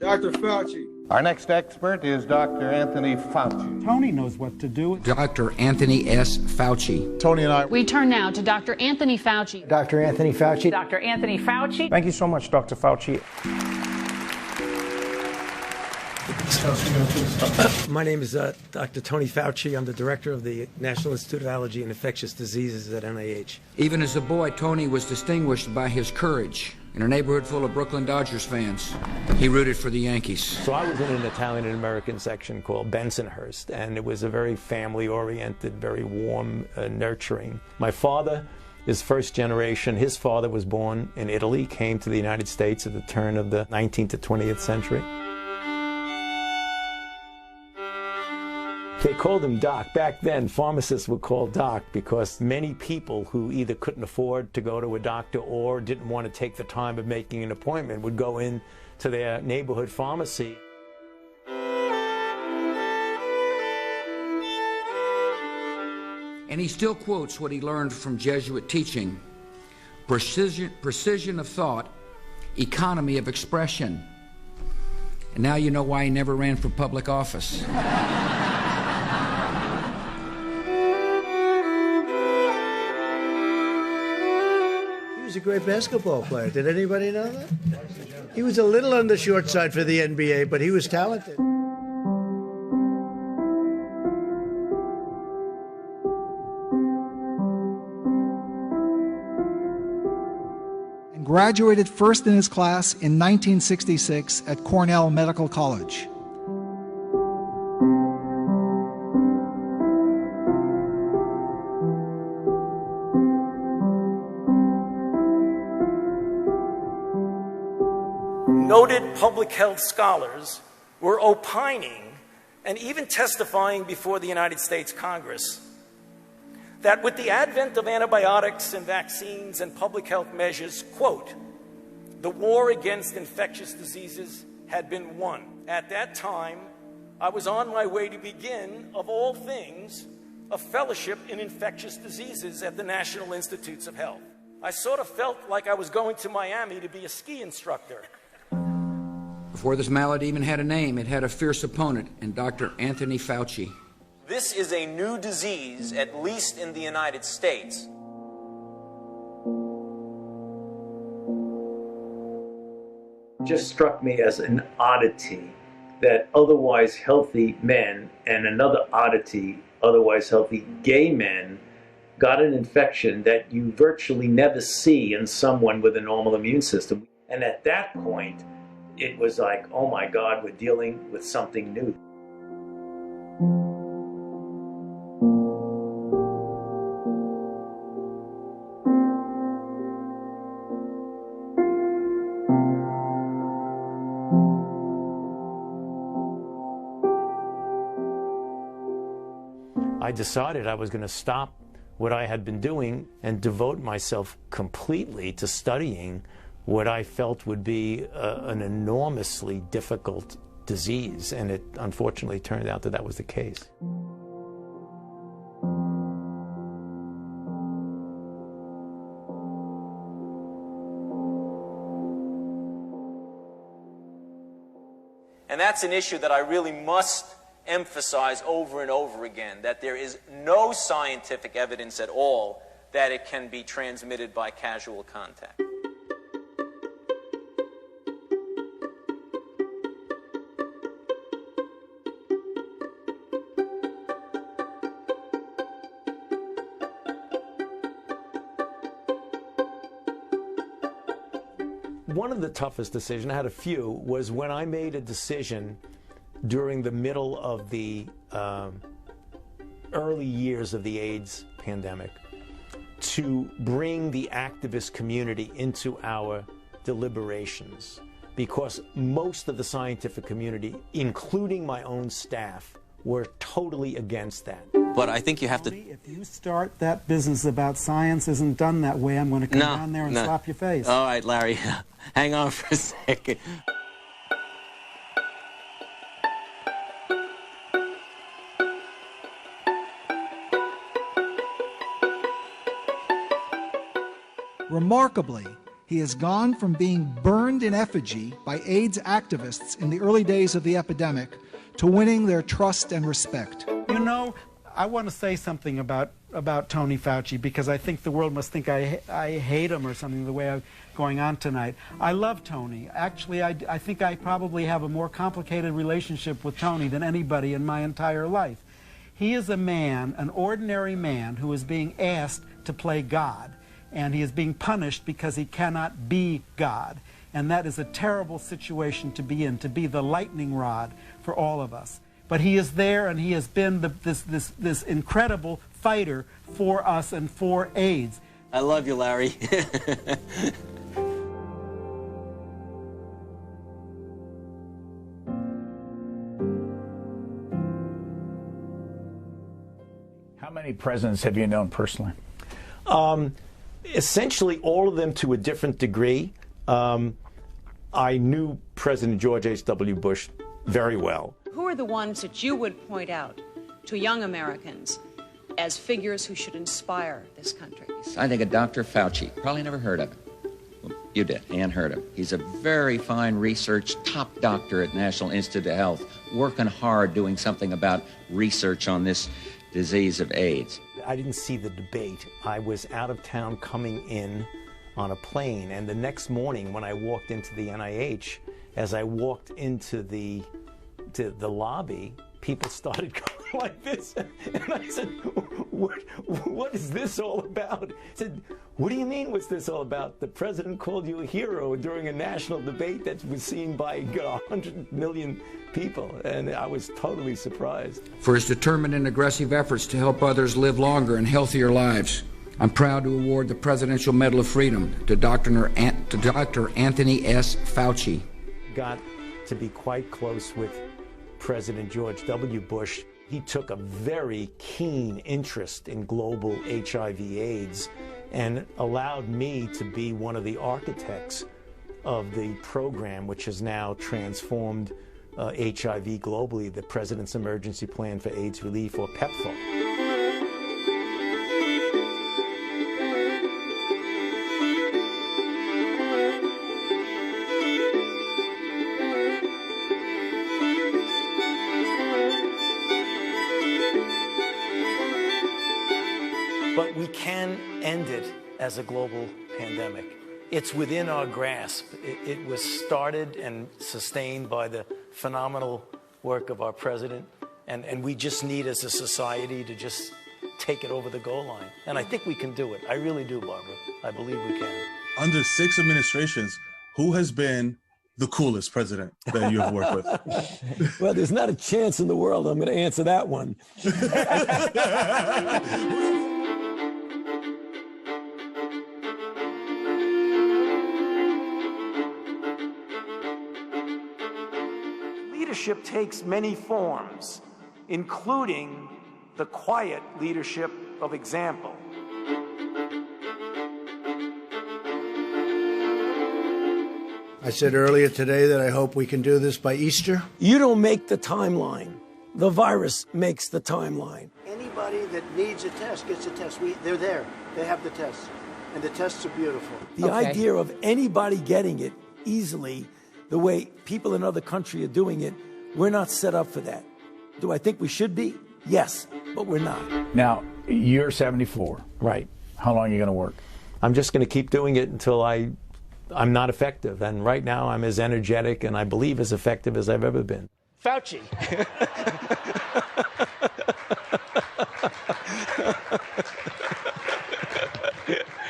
Dr. Fauci. Our next expert is Dr. Anthony Fauci. Tony knows what to do. Dr. Anthony S. Fauci. Tony and I. We turn now to Dr. Anthony Fauci. Dr. Anthony Fauci. Dr. Anthony Fauci. Thank you so much, Dr. Fauci. My name is Dr. Tony Fauci. I'm the director of the National Institute of Allergy and Infectious Diseases at NIH. Even as a boy, Tony was distinguished by his courage. In a neighborhood full of Brooklyn Dodgers fans, he rooted for the Yankees. So I was in an Italian and American section called Bensonhurst, and it was a very family-oriented, very warm, nurturing. My father is first generation. His father was born in Italy, came to the United States at the turn of the 19th to 20th century. They called him Doc. Back then, pharmacists were called Doc because many people who either couldn't afford to go to a doctor or didn't want to take the time of making an appointment would go in to their neighborhood pharmacy. And he still quotes what he learned from Jesuit teaching: precision of thought, economy of expression. And now you know why he never ran for public office. He was a great basketball player. Did anybody know that? He was a little on the short side for the NBA, but he was talented. And graduated first in his class in 1966 at Cornell Medical College. Noted public health scholars were opining and even testifying before the United States Congress that with the advent of antibiotics and vaccines and public health measures, quote, the war against infectious diseases had been won. At that time, I was on my way to begin, of all things, a fellowship in infectious diseases at the National Institutes of Health. I sort of felt like I was going to Miami to be a ski instructor. Before this malady even had a name, it had a fierce opponent in Dr. Anthony Fauci. This is a new disease, at least in the United States. It just struck me as an oddity that otherwise healthy men and another oddity, otherwise healthy gay men, got an infection that you virtually never see in someone with a normal immune system. And at that point, it was like, oh my God, we're dealing with something new. I decided I was going to stop what I had been doing and devote myself completely to studying what I felt would be an enormously difficult disease, and it unfortunately turned out that that was the case. And that's an issue that I really must emphasize over and over again, that there is no scientific evidence at all that it can be transmitted by casual contact. One of the toughest decisions, I had a few, was when I made a decision during the middle of the early years of the AIDS pandemic to bring the activist community into our deliberations, because most of the scientific community, including my own staff, were totally against that. But I think you have to... If you start that business about science isn't done that way, I'm going to come down there and slap your face. All right, Larry, hang on for a second. Remarkably, He has gone from being burned in effigy by AIDS activists in the early days of the epidemic to winning their trust and respect. You know, I want to say something about Tony Fauci, because I think the world must think I hate him or something, the way I'm going on tonight. I love Tony. Actually, I think I probably have a more complicated relationship with Tony than anybody in my entire life. He is a man, an ordinary man, who is being asked to play God, and he is being punished because he cannot be God. And that is a terrible situation to be in, to be the lightning rod for all of us. But he is there, and he has been this incredible fighter for us and for AIDS. I love you, Larry. How many presidents have you known personally? Essentially all of them to a different degree. I knew President George H.W. Bush very well. Who are the ones that you would point out to young Americans as figures who should inspire this country? I think of Dr. Fauci. Probably never heard of him. Well, you did. Ann heard of him. He's a very fine research top doctor at National Institute of Health, working hard doing something about research on this disease of AIDS. I didn't see the debate. I was out of town coming in on a plane, and the next morning when I walked into the NIH, as I walked into the lobby, people started going like this, and I said, what is this all about? I said, what do you mean what's this all about? The president called you a hero during a national debate that was seen by 100 million people, and I was totally surprised. For his determined and aggressive efforts to help others live longer and healthier lives, I'm proud to award the Presidential Medal of Freedom to Dr. Anthony S. Fauci. Got to be quite close with President George W. Bush. He took a very keen interest in global HIV/AIDS and allowed me to be one of the architects of the program, which has now transformed HIV globally, the President's Emergency Plan for AIDS Relief, or PEPFAR. But we can end it as a global pandemic. It's within our grasp. It was started and sustained by the phenomenal work of our president, and we just need, as a society, to just take it over the goal line. And I think we can do it. I really do, Barbara. I believe we can. Under 6 administrations, who has been the coolest president that you have worked with? Well, there's not a chance in the world I'm going to answer that one. Leadership takes many forms, including the quiet leadership of example. I said earlier today that I hope we can do this by Easter. You don't make the timeline. The virus makes the timeline. Anybody that needs a test gets a test. They're there. They have the tests. And the tests are beautiful. The idea of anybody getting it easily, the way people in other countries are doing it, we're not set up for that. Do I think we should be? Yes, but we're not. Now, you're 74. Right. How long are you going to work? I'm just going to keep doing it until I'm not effective. And right now I'm as energetic and I believe as effective as I've ever been. Fauci.